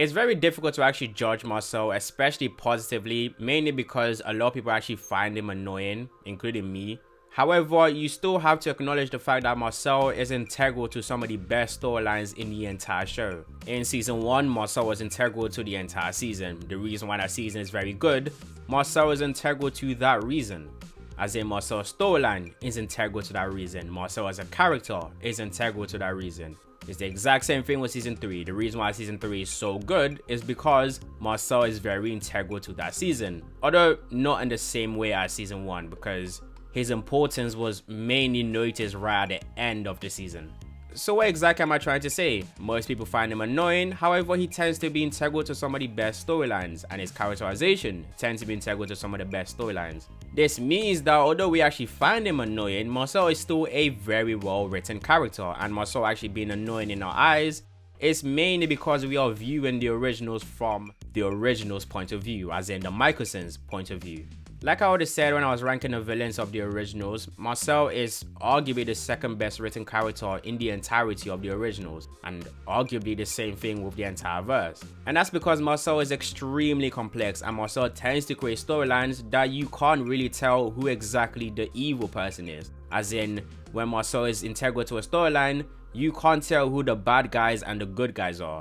It's very difficult to actually judge Marcel, especially positively, mainly because a lot of people actually find him annoying, including me. However, you still have to acknowledge the fact that Marcel is integral to some of the best storylines in the entire show. In season 1, Marcel was integral to the entire season. The reason why that season is very good, Marcel is integral to that reason. As in, Marcel's storyline is integral to that reason. Marcel as a character is integral to that reason. It's the exact same thing with season 3. The reason why season 3 is so good is because Marcel is very integral to that season. Although not in the same way as season 1, because his importance was mainly noticed right at the end of the season. So what exactly am I trying to say? Most people find him annoying, however he tends to be integral to some of the best storylines, and his characterization tends to be integral to some of the best storylines. This means that although we actually find him annoying, Marcel is still a very well written character, and Marcel actually being annoying in our eyes is mainly because we are viewing the originals from the originals' point of view, as in the Mikaelson's point of view. Like I already said when I was ranking the villains of the originals, Marcel is arguably the second best written character in the entirety of the originals, and arguably the same thing with the entire verse. And that's because Marcel is extremely complex, and Marcel tends to create storylines that you can't really tell who exactly the evil person is. As in, when Marcel is integral to a storyline, you can't tell who the bad guys and the good guys are.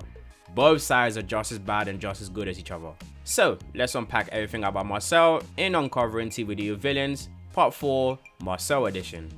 Both sides are just as bad and just as good as each other. So let's unpack everything about Marcel in Uncovering TVDU Villains, Part 4, Marcel Edition.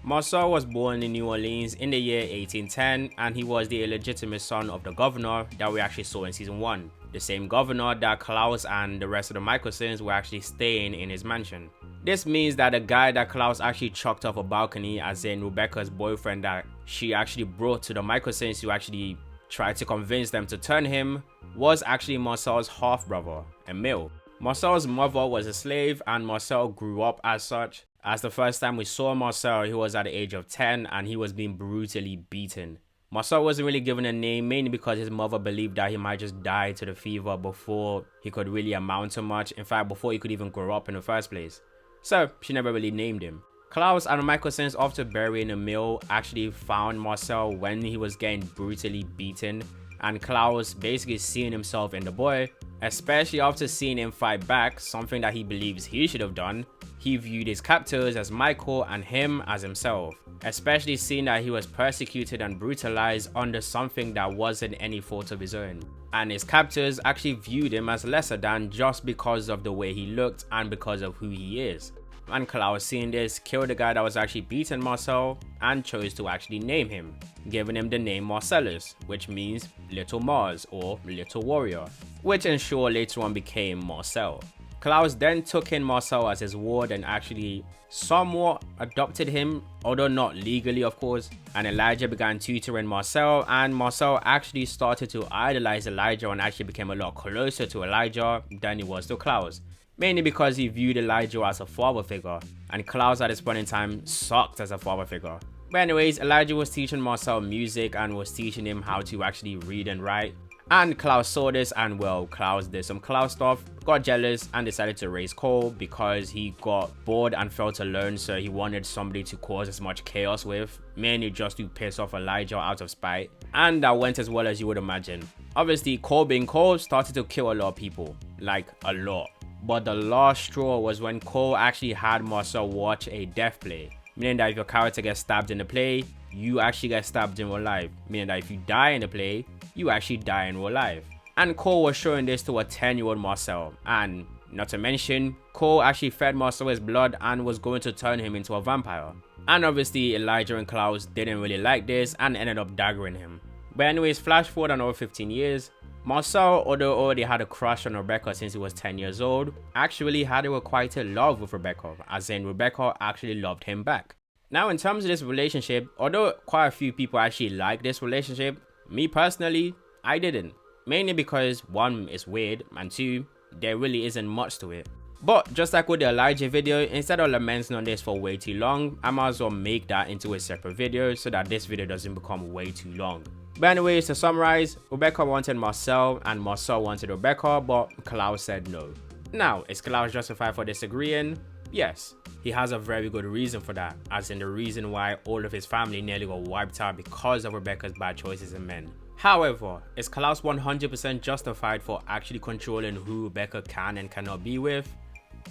Marcel was born in New Orleans in the year 1810, and he was the illegitimate son of the governor that we actually saw in season 1. The same governor that Klaus and the rest of the Mikaelsons were actually staying in his mansion. This means that the guy that Klaus actually chucked off a balcony, as in Rebekah's boyfriend that she actually brought to the Mikaelsons to actually try to convince them to turn him, was actually Marcel's half-brother, Emil. Marcel's mother was a slave, and Marcel grew up as such. As the first time we saw Marcel, he was at the age of 10 and he was being brutally beaten. Marcel wasn't really given a name, mainly because his mother believed that he might just die to the fever before he could really amount to much. In fact, before he could even grow up in the first place. So she never really named him. Klaus and the Mikaelsons, after burying Emil, actually found Marcel when he was getting brutally beaten, and Klaus basically seeing himself in the boy, especially after seeing him fight back, something that he believes he should have done. He viewed his captors as Michael and him as himself, especially seeing that he was persecuted and brutalized under something that wasn't any fault of his own. And his captors actually viewed him as lesser than just because of the way he looked and because of who he is. And Klaus, seeing this, killed the guy that was actually beating Marcel and chose to actually name him, giving him the name Marcellus, which means Little Mars or Little Warrior, which in short later on became Marcel. Klaus then took in Marcel as his ward and actually somewhat adopted him, although not legally of course, and Elijah began tutoring Marcel, and Marcel actually started to idolize Elijah and actually became a lot closer to Elijah than he was to Klaus. Mainly because he viewed Elijah as a father figure, and Klaus at this point in time sucked as a father figure. But anyways, Elijah was teaching Marcel music and was teaching him how to actually read and write. And Klaus saw this, and well, Klaus did some Klaus stuff, got jealous and decided to raise Cole because he got bored and felt alone, so he wanted somebody to cause as much chaos with, mainly just to piss off Elijah out of spite. And that went as well as you would imagine. Obviously, Cole being Cole started to kill a lot of people, like a lot. But the last straw was when Cole actually had Marcel watch a death play, meaning that if your character gets stabbed in the play, you actually get stabbed in real life, meaning that if you die in the play, you actually die in real life. And Cole was showing this to a 10-year-old Marcel, and not to mention, Cole actually fed Marcel his blood and was going to turn him into a vampire. And obviously Elijah and Klaus didn't really like this and ended up daggering him. But anyways, flash forward another 15 years, Marcel, although already had a crush on Rebekah since he was 10 years old, actually had a requited love with Rebekah, as in Rebekah actually loved him back. Now in terms of this relationship, although quite a few people actually like this relationship, me personally, I didn't. Mainly because 1, it's weird, and 2, there really isn't much to it. But just like with the Elijah video, instead of lamenting on this for way too long, I might as well make that into a separate video so that this video doesn't become way too long. But anyways, to summarize, Rebekah wanted Marcel and Marcel wanted Rebekah, but Klaus said no. Now, is Klaus justified for disagreeing? Yes, he has a very good reason for that, as in the reason why all of his family nearly got wiped out because of Rebekah's bad choices in men. However, is Klaus 100% justified for actually controlling who Rebekah can and cannot be with?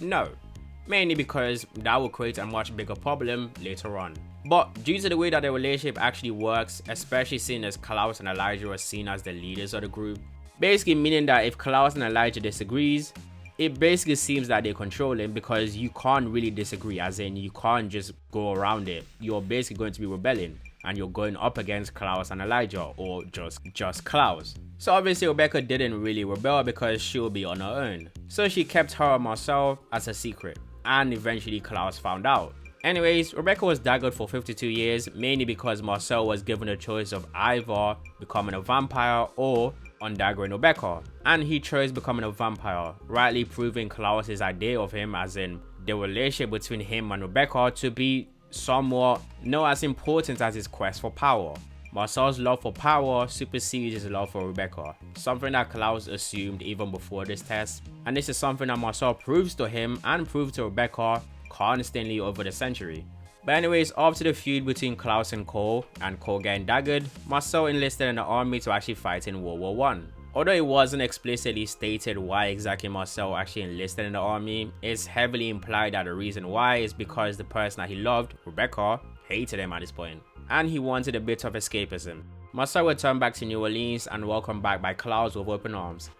No, mainly because that will create a much bigger problem later on. But due to the way that the relationship actually works, especially seeing as Klaus and Elijah are seen as the leaders of the group, basically meaning that if Klaus and Elijah disagrees, it basically seems that they control him because you can't really disagree, as in you can't just go around it. You're basically going to be rebelling and you're going up against Klaus and Elijah, or just Klaus. So obviously Rebekah didn't really rebel because she'll be on her own. So she kept her and Marcel as a secret, and eventually Klaus found out. Anyways, Rebekah was daggered for 52 years, mainly because Marcel was given a choice of either becoming a vampire or undaggering Rebekah, and he chose becoming a vampire, rightly proving Klaus's idea of him, as in the relationship between him and Rebekah, to be somewhat not as important as his quest for power. Marcel's love for power supersedes his love for Rebekah, something that Klaus assumed even before this test, and this is something that Marcel proves to him and proved to Rebekah constantly over the century. But anyways, after the feud between Klaus and Cole getting daggered, Marcel enlisted in the army to actually fight in World War I. Although it wasn't explicitly stated why exactly Marcel actually enlisted in the army, it's heavily implied that the reason why is because the person that he loved, Rebekah, hated him at this point, and he wanted a bit of escapism. Marcel returned back to New Orleans and welcomed back by Klaus with open arms.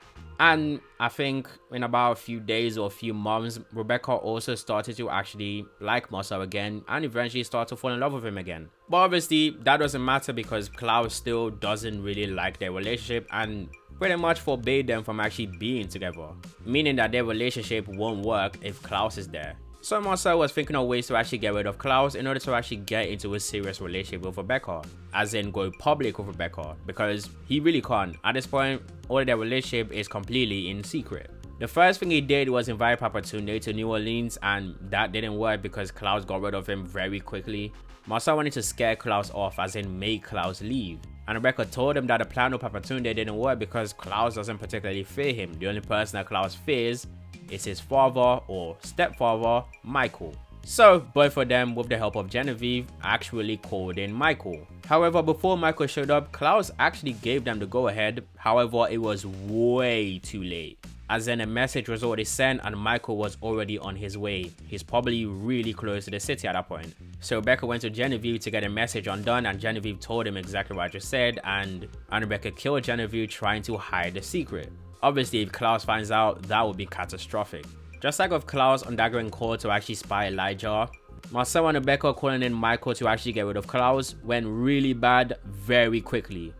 And I think in about a few days or a few months, Rebekah also started to actually like Marcel again and eventually started to fall in love with him again. But obviously that doesn't matter because Klaus still doesn't really like their relationship and pretty much forbade them from actually being together, meaning that their relationship won't work if Klaus is there. So Marcel was thinking of ways to actually get rid of Klaus in order to actually get into a serious relationship with Rebekah, as in go public with Rebekah, because he really can't. At this point, all of their relationship is completely in secret. The first thing he did was invite Papatunde to New Orleans, and that didn't work because Klaus got rid of him very quickly. Marcel wanted to scare Klaus off, as in make Klaus leave. And Rebekah told him that the plan with Papatunde didn't work because Klaus doesn't particularly fear him. The only person that Klaus fears is his father or stepfather, Michael. So both of them, with the help of Genevieve, actually called in Michael. However, before Michael showed up, Klaus actually gave them the go ahead. However, it was way too late, as in a message was already sent and Michael was already on his way. He's probably really close to the city at that point. So Rebekah went to Genevieve to get a message undone, and Genevieve told him exactly what I just said, and Rebekah killed Genevieve trying to hide the secret. Obviously, if Klaus finds out, that would be catastrophic. Just like with Klaus undaggering Cole to actually spy Elijah, Marcel and Rebekah calling in Michael to actually get rid of Klaus went really bad very quickly.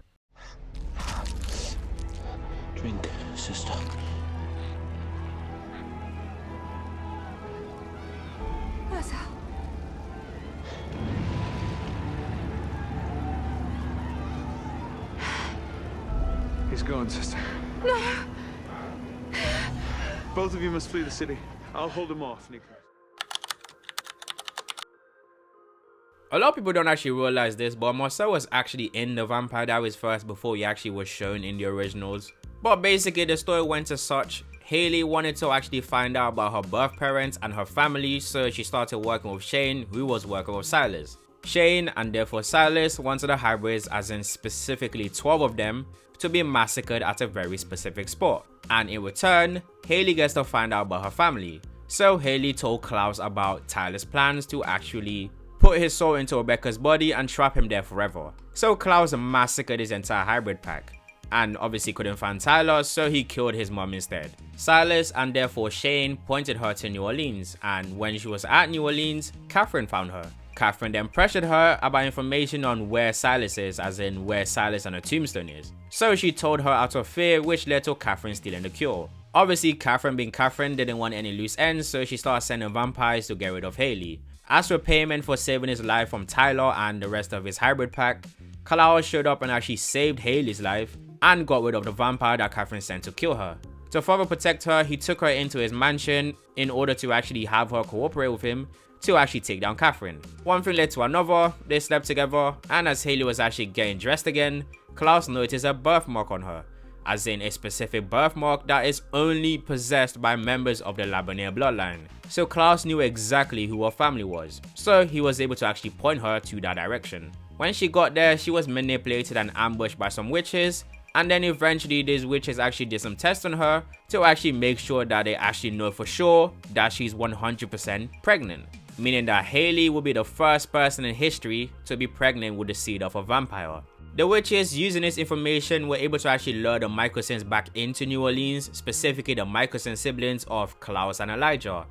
Drink, sister. Marcel. He's gone, sister. No. Both of you must flee the city. I'll hold him off, Nicholas. A lot of people don't actually realize this, but Marcel was actually in the Vampire Diaries first before he actually was shown in the originals. But basically the story went as such. Hayley wanted to actually find out about her birth parents and her family, so she started working with Shane, who was working with Silas. Shane, and therefore Silas, wanted the hybrids, as in specifically 12 of them, to be massacred at a very specific spot. And in return, Hayley gets to find out about her family. So Hayley told Klaus about Tyler's plans to actually put his soul into Rebekah's body and trap him there forever. So Klaus massacred his entire hybrid pack, and obviously couldn't find Tyler, so he killed his mom instead. Silas, and therefore Shane, pointed her to New Orleans, and when she was at New Orleans, Catherine found her. Catherine then pressured her about information on where Silas is, as in where Silas and her tombstone is. So she told her out of fear, which led to Catherine stealing the cure. Obviously, Catherine being Catherine didn't want any loose ends, so she started sending vampires to get rid of Hayley. As for payment for saving his life from Tyler and the rest of his hybrid pack, Klaus showed up and actually saved Hayley's life and got rid of the vampire that Catherine sent to kill her. To further protect her, he took her into his mansion in order to actually have her cooperate with him to actually take down Catherine. One thing led to another, they slept together, and as Hayley was actually getting dressed again, Klaus noticed a birthmark on her. as in a specific birthmark that is only possessed by members of the Labonaire bloodline. So Klaus knew exactly who her family was, so he was able to actually point her to that direction. When she got there, she was manipulated and ambushed by some witches, and then eventually these witches actually did some tests on her to actually make sure that they actually know for sure that she's 100% pregnant, meaning that Hayley will be the first person in history to be pregnant with the seed of a vampire. The witches, using this information, were able to actually lure the Mikaelsons back into New Orleans, specifically the Mikaelson siblings of Klaus and Elijah.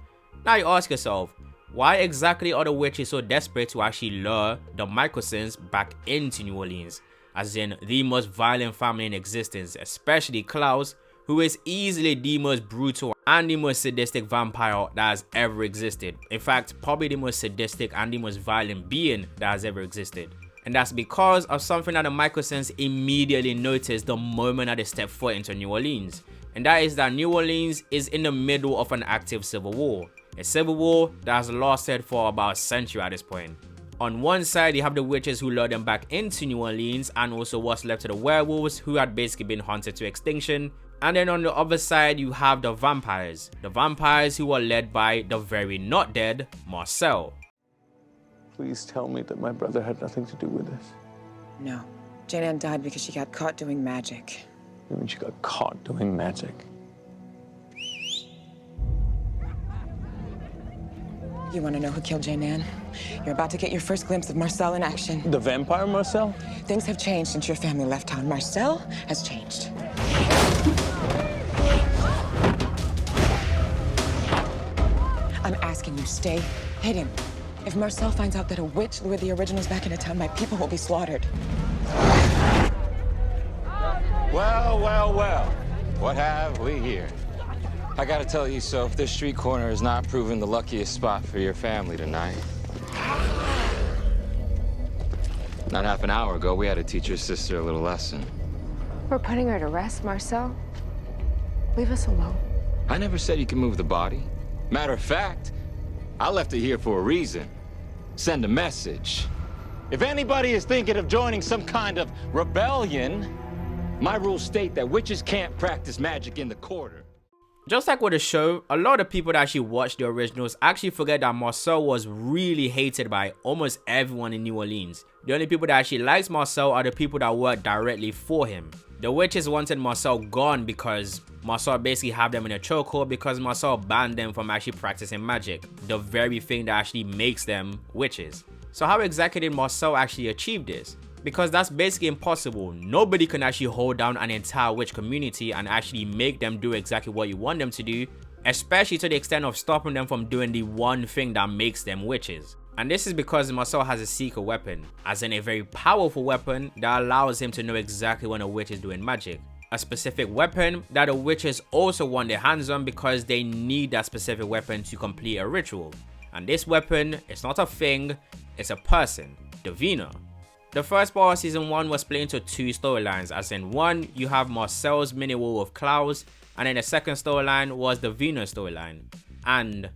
Now you ask yourself, why exactly are the witches so desperate to actually lure the Mikaelsons back into New Orleans? As in the most violent family in existence, especially Klaus, who is easily the most brutal and the most sadistic vampire that has ever existed. In fact, probably the most sadistic and the most violent being that has ever existed. And that's because of something that the Mikaelsons immediately noticed the moment that they stepped foot into New Orleans. And that is that New Orleans is in the middle of an active civil war. A civil war that has lasted for about a century at this point. On one side, you have the witches who lured them back into New Orleans, and also what's left of the werewolves who had basically been hunted to extinction. And then on the other side, you have the vampires. The vampires who are led by the very not dead Marcel. Please tell me that my brother had nothing to do with this. No. Jane Ann died because she got caught doing magic. You mean she got caught doing magic? You want to know who killed Jane Ann? You're about to get your first glimpse of Marcel in action. The vampire Marcel? Things have changed since your family left town. Marcel has changed. I'm asking you, stay hidden. If Marcel finds out that a witch lured the Originals back into town, my people will be slaughtered. Well, well, well. What have we here? I gotta tell you, Soph, this street corner is not proving the luckiest spot for your family tonight. Not half an hour ago, we had to teach your sister a little lesson. We're putting her to rest, Marcel. Leave us alone. I never said you could move the body. Matter of fact, I left it here for a reason. Send a message. If anybody is thinking of joining some kind of rebellion, my rules state that witches can't practice magic in the quarter. Just like with the show, a lot of people that actually watch the originals actually forget that Marcel was really hated by almost everyone in New Orleans. The only people that actually liked Marcel are the people that worked directly for him. The witches wanted Marcel gone because Marcel basically had them in a chokehold because Marcel banned them from actually practicing magic, the very thing that actually makes them witches. So how exactly did Marcel actually achieve this? Because that's basically impossible. Nobody can actually hold down an entire witch community and actually make them do exactly what you want them to do, especially to the extent of stopping them from doing the one thing that makes them witches. And this is because Marcel has a secret weapon, as in a very powerful weapon that allows him to know exactly when a witch is doing magic. A specific weapon that the witches also want their hands on because they need that specific weapon to complete a ritual. And this weapon is not a thing, it's a person, Davina. The first part of season 1 was split into two storylines, as in one, you have Marcel's mini war with Klaus, and then the second storyline was the Venus storyline. And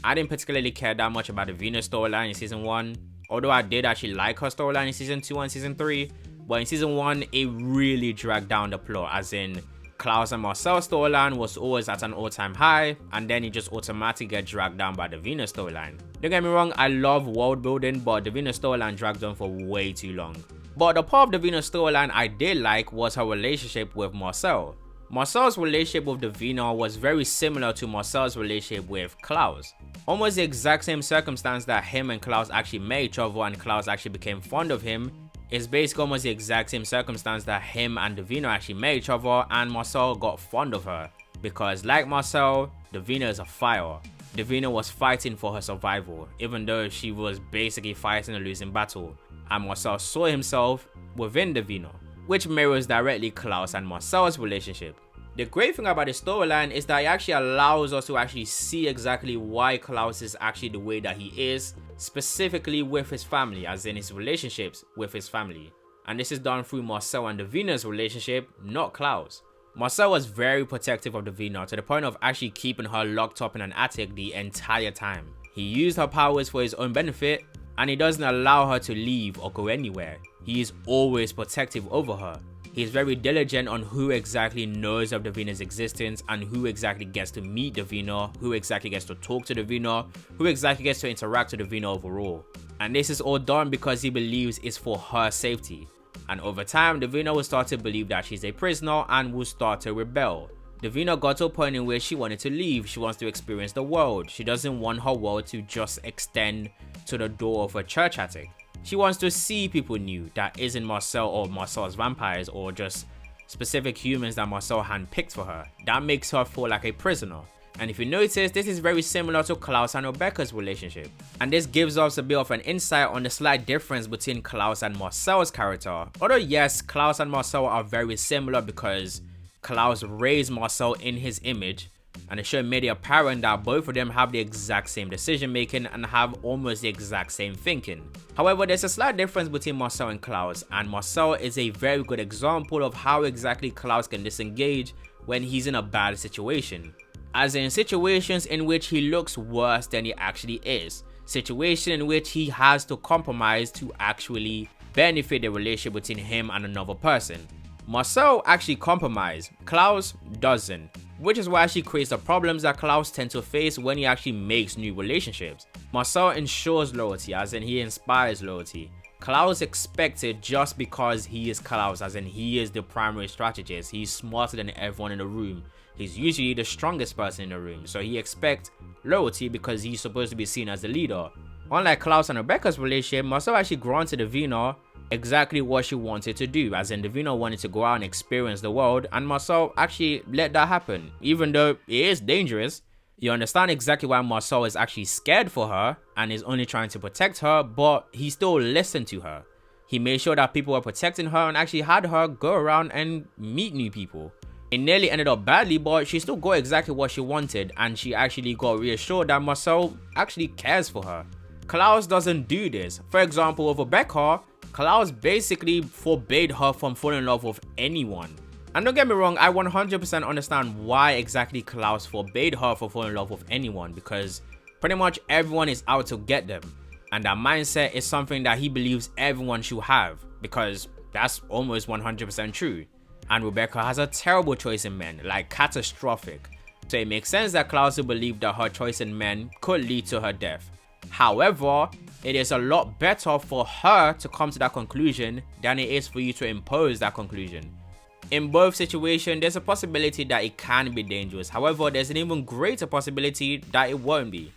I didn't particularly care that much about the Venus storyline in season 1, although I did actually like her storyline in season 2 and season 3, but in season 1 it really dragged down the plot, as in Klaus and Marcel's storyline was always at an all-time high, and then it just automatically get dragged down by the Venus storyline. Don't get me wrong, I love world building, but the Venus storyline dragged on for way too long. But the part of the Venus storyline I did like was her relationship with Marcel. Marcel's relationship with Davina was very similar to Marcel's relationship with Klaus. Almost the exact same circumstance that him and Klaus actually met each other and Klaus actually became fond of him is basically almost the exact same circumstance that him and Davina actually met each other and Marcel got fond of her. Because like Marcel, Davina is a fighter. Davina was fighting for her survival, even though she was basically fighting a losing battle. And Marcel saw himself within Davina, which mirrors directly Klaus and Marcel's relationship. The great thing about the storyline is that it actually allows us to actually see exactly why Klaus is actually the way that he is, specifically with his family, as in his relationships with his family. And this is done through Marcel and Davina's relationship, not Klaus. Marcel was very protective of Davina to the point of actually keeping her locked up in an attic the entire time. He used her powers for his own benefit, and he doesn't allow her to leave or go anywhere. He is always protective over her. He's very diligent on who exactly knows of Davina's existence and who exactly gets to meet Davina, who exactly gets to talk to Davina, who exactly gets to interact with Davina overall. And this is all done because he believes it's for her safety. And over time, Davina will start to believe that she's a prisoner and will start to rebel. Davina got to a point in which she wanted to leave. She wants to experience the world. She doesn't want her world to just extend to the door of a church attic. She wants to see people new that isn't Marcel or Marcel's vampires or just specific humans that Marcel handpicked for her. That makes her feel like a prisoner. And if you notice, this is very similar to Klaus and Rebekah's relationship. And this gives us a bit of an insight on the slight difference between Klaus and Marcel's character. Although yes, Klaus and Marcel are very similar because Klaus raised Marcel in his image, and the show made it apparent that both of them have the exact same decision making and have almost the exact same thinking. However, there's a slight difference between Marcel and Klaus, and Marcel is a very good example of how exactly Klaus can disengage when he's in a bad situation. As in situations in which he looks worse than he actually is. Situation in which he has to compromise to actually benefit the relationship between him and another person. Marcel actually compromises, Klaus doesn't, which is why she creates the problems that Klaus tends to face when he actually makes new relationships. Marcel ensures loyalty, as in he inspires loyalty. Klaus expects it just because he is Klaus, as in he is the primary strategist. He's smarter than everyone in the room. He's usually the strongest person in the room, so he expects loyalty because he's supposed to be seen as the leader. Unlike Klaus and Rebekah's relationship, Marcel actually granted Davina exactly what she wanted to do, as in Davina wanted to go out and experience the world, and Marcel actually let that happen. Even though it is dangerous, you understand exactly why Marcel is actually scared for her and is only trying to protect her, but he still listened to her. He made sure that people were protecting her and actually had her go around and meet new people. It nearly ended up badly, but she still got exactly what she wanted, and she actually got reassured that Marcel actually cares for her. Klaus doesn't do this. For example, with Rebekah, Klaus basically forbade her from falling in love with anyone. And don't get me wrong, I 100% understand why exactly Klaus forbade her from falling in love with anyone, because pretty much everyone is out to get them. And that mindset is something that he believes everyone should have, because that's almost 100% true. And Rebekah has a terrible choice in men, like catastrophic. So it makes sense that Klaus would believe that her choice in men could lead to her death. However, it is a lot better for her to come to that conclusion than it is for you to impose that conclusion. In both situations, there's a possibility that it can be dangerous. However, there's an even greater possibility that it won't be.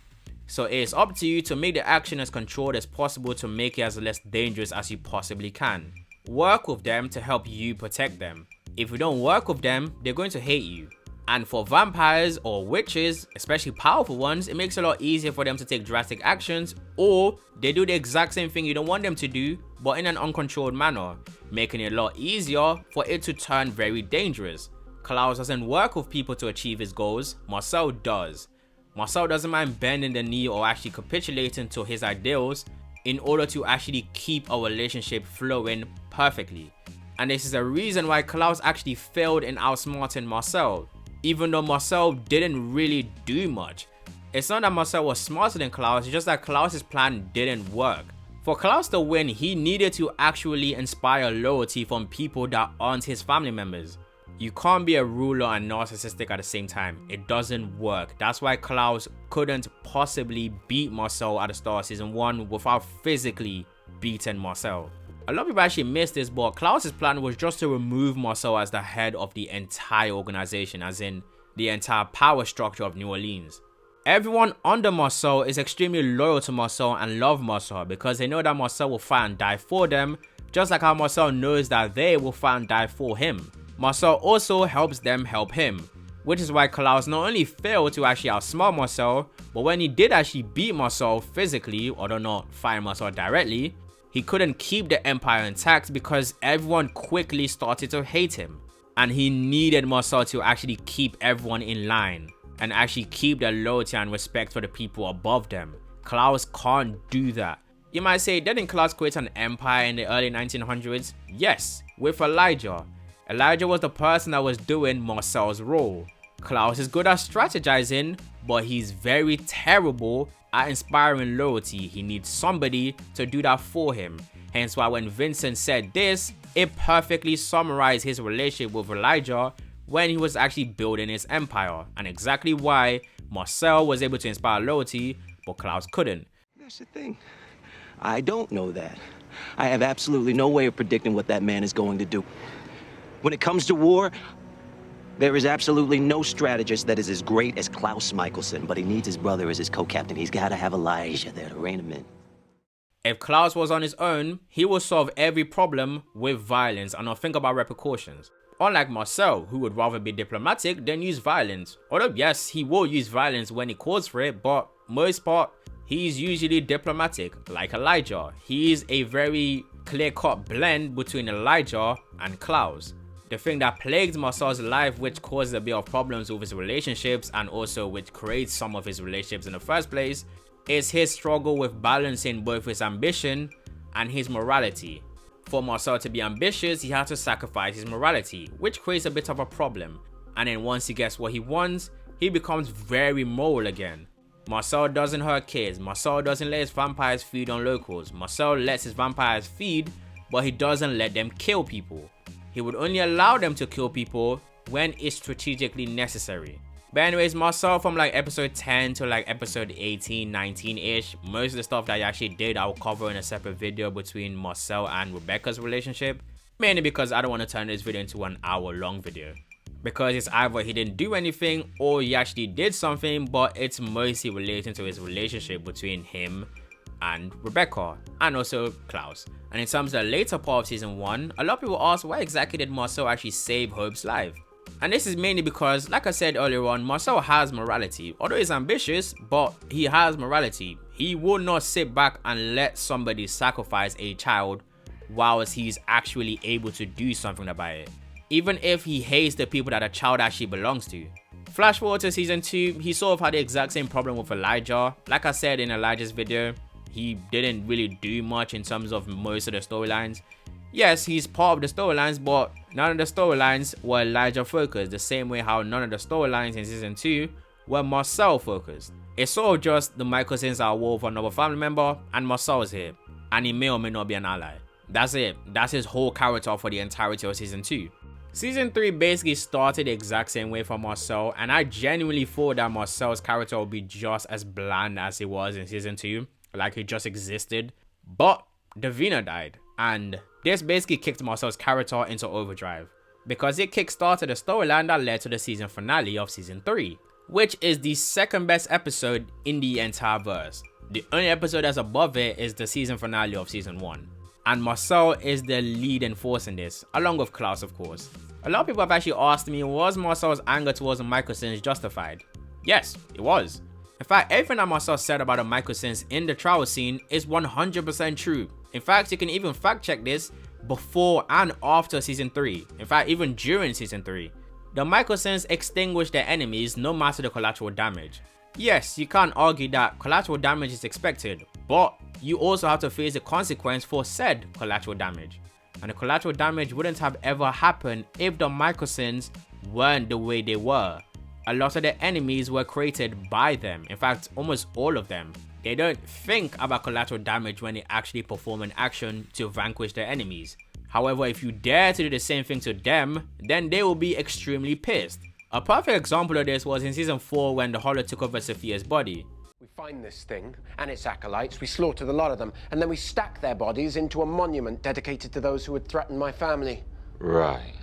So it's up to you to make the action as controlled as possible to make it as less dangerous as you possibly can. Work with them to help you protect them. If you don't work with them, they're going to hate you. And for vampires or witches, especially powerful ones, it makes it a lot easier for them to take drastic actions, or they do the exact same thing you don't want them to do, but in an uncontrolled manner, making it a lot easier for it to turn very dangerous. Klaus doesn't work with people to achieve his goals, Marcel does. Marcel doesn't mind bending the knee or actually capitulating to his ideals in order to actually keep a relationship flowing perfectly. And this is a reason why Klaus actually failed in outsmarting Marcel, even though Marcel didn't really do much. It's not that Marcel was smarter than Klaus, it's just that Klaus's plan didn't work. For Klaus to win, he needed to actually inspire loyalty from people that aren't his family members. You can't be a ruler and narcissistic at the same time. It doesn't work. That's why Klaus couldn't possibly beat Marcel at the start of season 1 without physically beating Marcel. A lot of people actually missed this, but Klaus's plan was just to remove Marcel as the head of the entire organization, as in the entire power structure of New Orleans. Everyone under Marcel is extremely loyal to Marcel and love Marcel because they know that Marcel will fight and die for them, just like how Marcel knows that they will fight and die for him. Marcel also helps them help him, which is why Klaus not only failed to actually outsmart Marcel, but when he did actually beat Marcel physically, although not fight Marcel directly, he couldn't keep the empire intact because everyone quickly started to hate him. And he needed Marcel to actually keep everyone in line and actually keep their loyalty and respect for the people above them. Klaus can't do that. You might say, didn't Klaus create an empire in the early 1900s? Yes, with Elijah. Elijah was the person that was doing Marcel's role. Klaus is good at strategizing, but he's very terrible at inspiring loyalty. He needs somebody to do that for him. Hence why when Vincent said this, it perfectly summarized his relationship with Elijah when he was actually building his empire, and exactly why Marcel was able to inspire loyalty, but Klaus couldn't. That's the thing. I don't know that. I have absolutely no way of predicting what that man is going to do. When it comes to war, there is absolutely no strategist that is as great as Klaus Mikaelson, but he needs his brother as his co-captain. He's got to have Elijah there to rein him in. If Klaus was on his own, he would solve every problem with violence and not think about repercussions. Unlike Marcel, who would rather be diplomatic than use violence. Although yes, he will use violence when he calls for it, but most part, he's usually diplomatic, like Elijah. He's a very clear-cut blend between Elijah and Klaus. The thing that plagued Marcel's life, which caused a bit of problems with his relationships and also which creates some of his relationships in the first place, is his struggle with balancing both his ambition and his morality. For Marcel to be ambitious, he had to sacrifice his morality, which creates a bit of a problem. And then once he gets what he wants, he becomes very moral again. Marcel doesn't hurt kids, Marcel doesn't let his vampires feed on locals, Marcel lets his vampires feed, but he doesn't let them kill people. He would only allow them to kill people when it's strategically necessary. But anyways, Marcel from like episode 10 to like episode 18, 19-ish, most of the stuff that he actually did I will cover in a separate video between Marcel and Rebekah's relationship. Mainly because I don't want to turn this video into an hour-long video. Because it's either he didn't do anything or he actually did something, but it's mostly relating to his relationship between him and Rebekah, and also Klaus. And in terms of the later part of season 1, a lot of people ask why exactly did Marcel actually save Hope's life? And this is mainly because, like I said earlier on, Marcel has morality. Although he's ambitious, but he has morality. He will not sit back and let somebody sacrifice a child whilst he's actually able to do something about it, even if he hates the people that the child actually belongs to. Flash forward to season 2, he sort of had the exact same problem with Elijah. Like I said in Elijah's video, he didn't really do much in terms of most of the storylines. Yes, he's part of the storylines, but none of the storylines were Elijah focused, the same way how none of the storylines in season 2 were Marcel focused. It's sort of just the Mikaelsons are war for another family member, and Marcel is here, and he may or may not be an ally. That's it. That's his whole character for the entirety of season 2. Season 3 basically started the exact same way for Marcel, and I genuinely thought that Marcel's character would be just as bland as he was in season 2, like he just existed. But Davina died, and this basically kicked Marcel's character into overdrive, because it kickstarted a storyline that led to the season finale of season 3, which is the second best episode in the entire verse. The only episode that's above it is the season finale of season 1. And Marcel is the leading force in this, along with Klaus of course. A lot of people have actually asked me, was Marcel's anger towards the Mikaelsons justified? Yes, it was. In fact, everything that Marcel said about the Mikaelsons in the trial scene is 100% true. In fact, you can even fact check this before and after season 3. In fact, even during season 3. The Mikaelsons extinguish their enemies no matter the collateral damage. Yes, you can't argue that collateral damage is expected, but you also have to face the consequence for said collateral damage. And the collateral damage wouldn't have ever happened if the Mikaelsons weren't the way they were. A lot of their enemies were created by them. In fact, almost all of them. They don't think about collateral damage when they actually perform an action to vanquish their enemies. However, if you dare to do the same thing to them, then they will be extremely pissed. A perfect example of this was in season 4 when the Hollow took over Sophia's body. We find this thing and its acolytes, we slaughter the lot of them, and then we stack their bodies into a monument dedicated to those who had threatened my family. Right.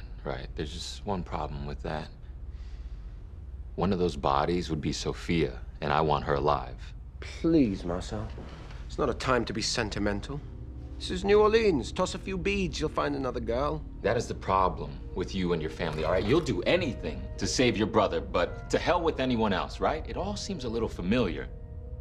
There's just one problem with that. One of those bodies would be Sophia, and I want her alive. Please, Marcel. It's not a time to be sentimental. This is New Orleans. Toss a few beads, you'll find another girl. That is the problem with you and your family, all right? You'll do anything to save your brother, but to hell with anyone else, right? It all seems a little familiar.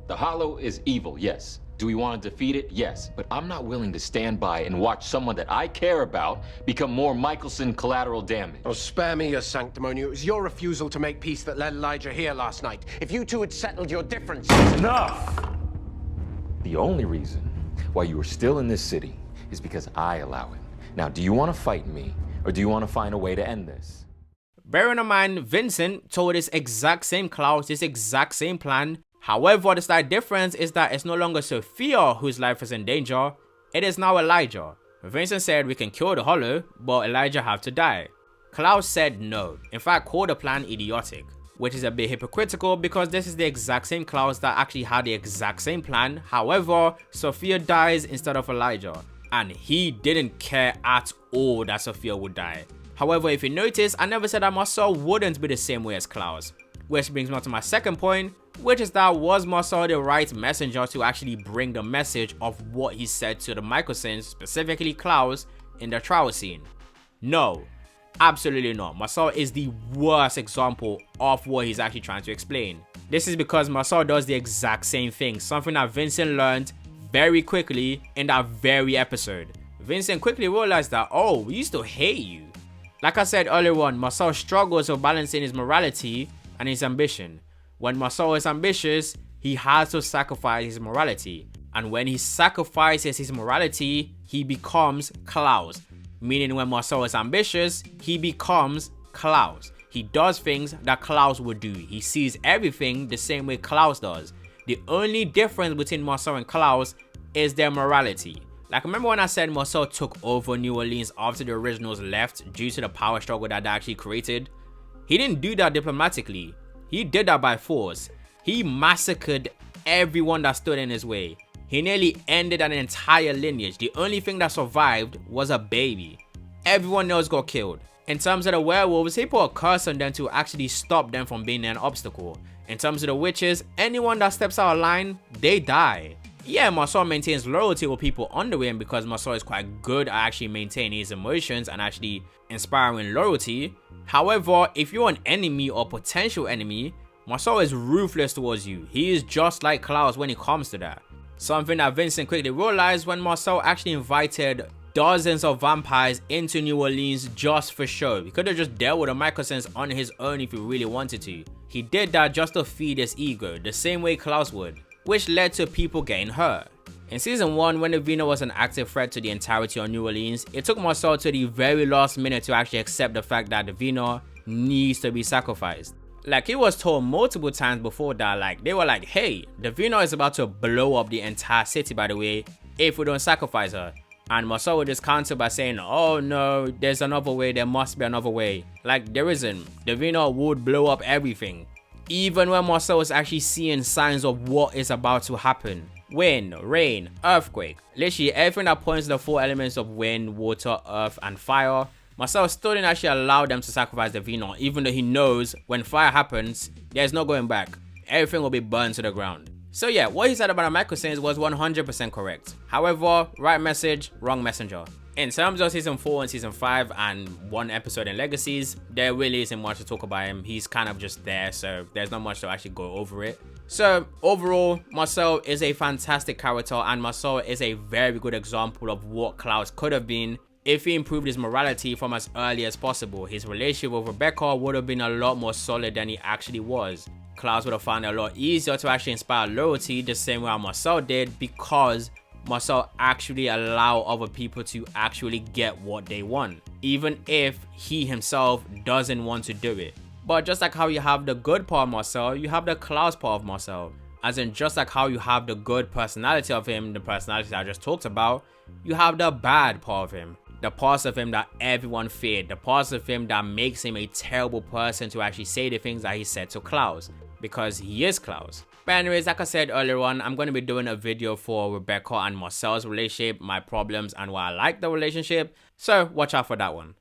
The Hollow is evil, yes. Do we want to defeat it? Yes. But I'm not willing to stand by and watch someone that I care about become more Mikaelson collateral damage. Oh, spare me your sanctimony. It was your refusal to make peace that led Elijah here last night. If you two had settled your differences... Enough! The only reason why you are still in this city is because I allow it. Now, do you want to fight me, or do you want to find a way to end this? Bearing in mind, Vincent told this exact same Klaus this exact same plan. However, the slight difference is that it's no longer Sophia whose life is in danger, it is now Elijah. Vincent said we can kill the Hollow, but Elijah have to die. Klaus said no, in fact called the plan idiotic, which is a bit hypocritical because this is the exact same Klaus that actually had the exact same plan. However, Sophia dies instead of Elijah, and he didn't care at all that Sophia would die. However, if you notice, I never said that Marcel wouldn't be the same way as Klaus. Which brings me on to my second point, which is that was Marcel the right messenger to actually bring the message of what he said to the Mikaelsons, specifically Klaus, in the trial scene? No, absolutely not. Marcel is the worst example of what he's actually trying to explain. This is because Marcel does the exact same thing, something that Vincent learned very quickly in that very episode. Vincent quickly realized that, oh, we used to hate you. Like I said earlier on, Marcel struggles with balancing his morality and his ambition. When Marcel is ambitious, he has to sacrifice his morality. And when he sacrifices his morality, he becomes Klaus. Meaning when Marcel is ambitious, he becomes Klaus. He does things that Klaus would do. He sees everything the same way Klaus does. The only difference between Marcel and Klaus is their morality. Like, remember when I said Marcel took over New Orleans after the Originals left due to the power struggle that they actually created? He didn't do that diplomatically. He did that by force. He massacred everyone that stood in his way. He nearly ended an entire lineage. The only thing that survived was a baby. Everyone else got killed. In terms of the werewolves, he put a curse on them to actually stop them from being an obstacle. In terms of the witches, anyone that steps out of line, they die. Yeah, Marcel maintains loyalty with people under him because Marcel is quite good at actually maintaining his emotions and actually inspiring loyalty. However, if you're an enemy or potential enemy, Marcel is ruthless towards you. He is just like Klaus when it comes to that. Something that Vincent quickly realized when Marcel actually invited dozens of vampires into New Orleans just for show. He could have just dealt with the Mikaelsons on his own if he really wanted to. He did that just to feed his ego, the same way Klaus would, which led to people getting hurt. In season 1, when Davina was an active threat to the entirety of New Orleans, it took Marcel to the very last minute to actually accept the fact that Davina needs to be sacrificed. Like, he was told multiple times before that, like, they were like, hey, Davina is about to blow up the entire city, by the way, if we don't sacrifice her. And Marcel would just counter by saying, oh no, there's another way, there must be another way. Like, there isn't. Davina would blow up everything. Even when Marcel was actually seeing signs of what is about to happen. Wind, rain, earthquake. Literally everything that points to the 4 elements of wind, water, earth, and fire. Marcel still didn't actually allow them to sacrifice Davina, even though he knows when fire happens, there's no going back. Everything will be burned to the ground. So yeah, what he said about the Mikaelsons was 100% correct. However, right message, wrong messenger. In terms of season 4 and season 5 and one episode in Legacies, there really isn't much to talk about him. He's kind of just there, so there's not much to actually go over it. So overall, Marcel is a fantastic character, and Marcel is a very good example of what Klaus could have been if he improved his morality from as early as possible. His relationship with Rebekah would have been a lot more solid than he actually was. Klaus would have found it a lot easier to actually inspire loyalty the same way Marcel did, because Marcel actually allowed other people to actually get what they want, even if he himself doesn't want to do it. But just like how you have the good part of Marcel, you have the Klaus part of Marcel. As in, just like how you have the good personality of him, the personality that I just talked about, you have the bad part of him. The parts of him that everyone feared, the parts of him that makes him a terrible person to actually say the things that he said to Klaus, because he is Klaus. But anyways, like I said earlier on, I'm going to be doing a video for Rebekah and Marcel's relationship, my problems and why I like the relationship, so watch out for that one.